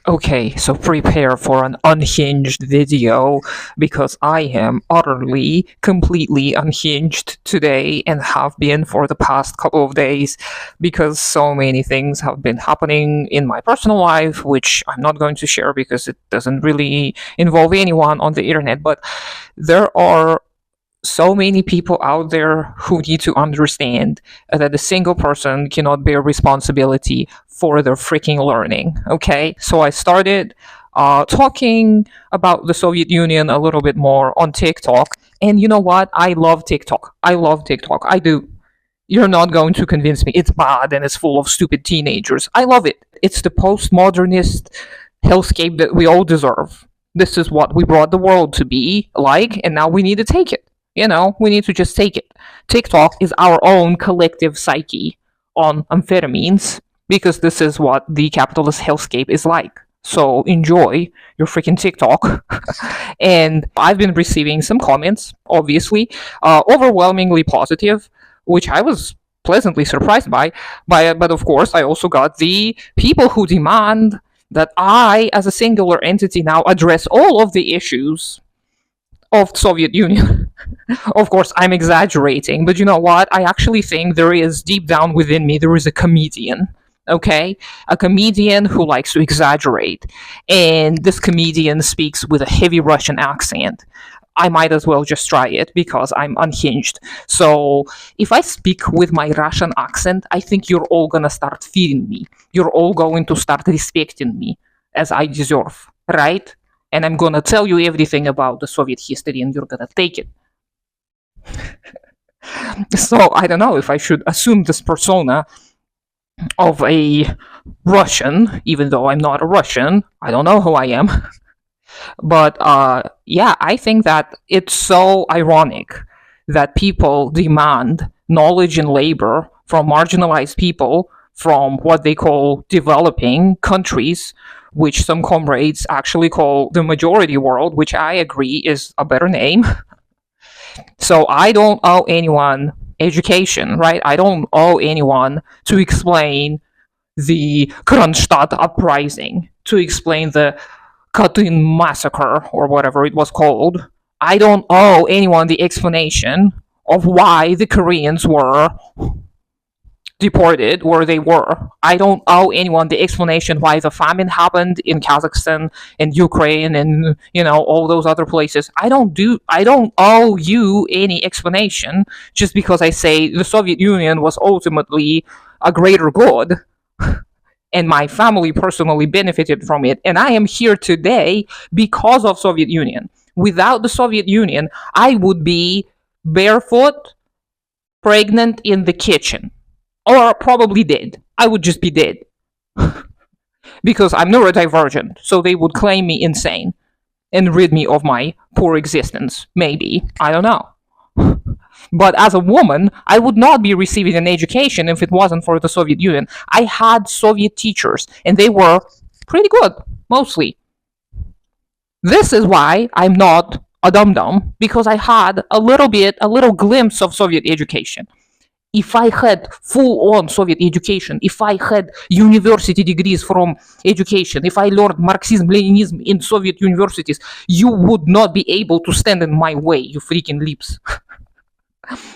Okay, so prepare for an unhinged video because I am utterly, completely unhinged today and have been for the past couple of days because so many things have been happening in my personal life, which I'm not going to share because it doesn't really involve anyone on the internet. But there are so many people out there who need to understand that a single person cannot bear responsibility for their freaking learning. Okay, so I started talking about the Soviet Union a little bit more on TikTok. And you know what? I love TikTok. I love TikTok. I do. You're not going to convince me it's bad and it's full of stupid teenagers. I love it. It's the postmodernist hellscape that we all deserve. This is what we brought the world to be like, and now we need to take it. We need to just take it. TikTok is our own collective psyche on amphetamines because this is what the capitalist hellscape is like. So enjoy your freaking TikTok. And I've been receiving some comments, obviously, overwhelmingly positive, which I was pleasantly surprised by. But of course, I also got the people who demand that I, as a singular entity, now address all of the issues of Soviet Union. Of course, I'm exaggerating, but you know what? I actually think there is, deep down within me, there is a comedian. Okay? A comedian who likes to exaggerate. And this comedian speaks with a heavy Russian accent. I might as well just try it because I'm unhinged. So if I speak with my Russian accent, I think you're all gonna start fearing me. You're all going to start respecting me as I deserve, right? And I'm gonna tell you everything about the Soviet history and you're gonna take it. So I don't know if I should assume this persona of a Russian, even though I'm not a Russian. I don't know who I am. But yeah, I think that it's so ironic that people demand knowledge and labor from marginalized people from what they call developing countries, which some comrades actually call the majority world, which I agree is a better name. So I don't owe anyone education, right? I don't owe anyone to explain the Kronstadt uprising, to explain the Katyn massacre, or whatever it was called. I don't owe anyone the explanation of why the Koreans were deported where they were. I don't owe anyone the explanation why the famine happened in Kazakhstan and Ukraine and all those other places. I don't owe you any explanation just because I say the Soviet Union was ultimately a greater good and my family personally benefited from it, and I am here today because of Soviet Union. Without the Soviet Union, I would be barefoot, pregnant in the kitchen. Or probably dead. I would just be dead. Because I'm neurodivergent, so they would claim me insane and rid me of my poor existence. Maybe. I don't know. But as a woman, I would not be receiving an education if it wasn't for the Soviet Union. I had Soviet teachers, and they were pretty good, mostly. This is why I'm not a dum-dum, because I had a little glimpse of Soviet education. If I had full-on Soviet education, if I had university degrees from education, if I learned Marxism-Leninism in Soviet universities, you would not be able to stand in my way, you freaking lips.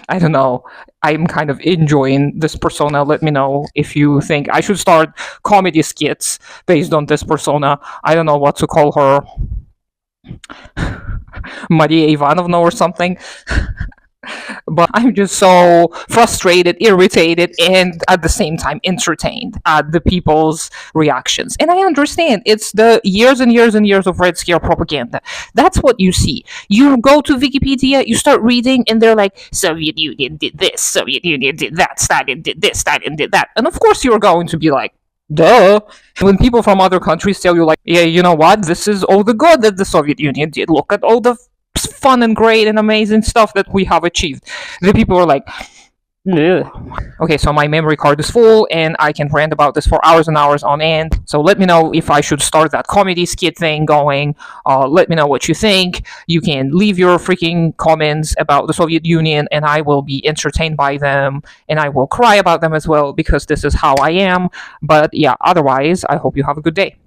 I don't know. I'm kind of enjoying this persona. Let me know if you think I should start comedy skits based on this persona. I don't know what to call her. Maria Ivanovna or something. But I'm just so frustrated, irritated, and at the same time entertained at the people's reactions. And I understand it's the years and years and years of Red Scare propaganda. That's what you see. You go to Wikipedia, you start reading, and they're like, Soviet Union did this, Soviet Union did that, Stalin did this, Stalin did that. And of course you're going to be like, duh. When people from other countries tell you like, yeah, you know what, this is all the good that the Soviet Union did. Look at all the fun and great and amazing stuff that we have achieved. The people are like, ugh. Okay, so my memory card is full and I can rant about this for hours and hours on end. So let me know if I should start that comedy skit thing going. Let me know what you think. You can leave your freaking comments about the Soviet Union and I will be entertained by them and I will cry about them as well because this is how I am. But yeah, otherwise, I hope you have a good day.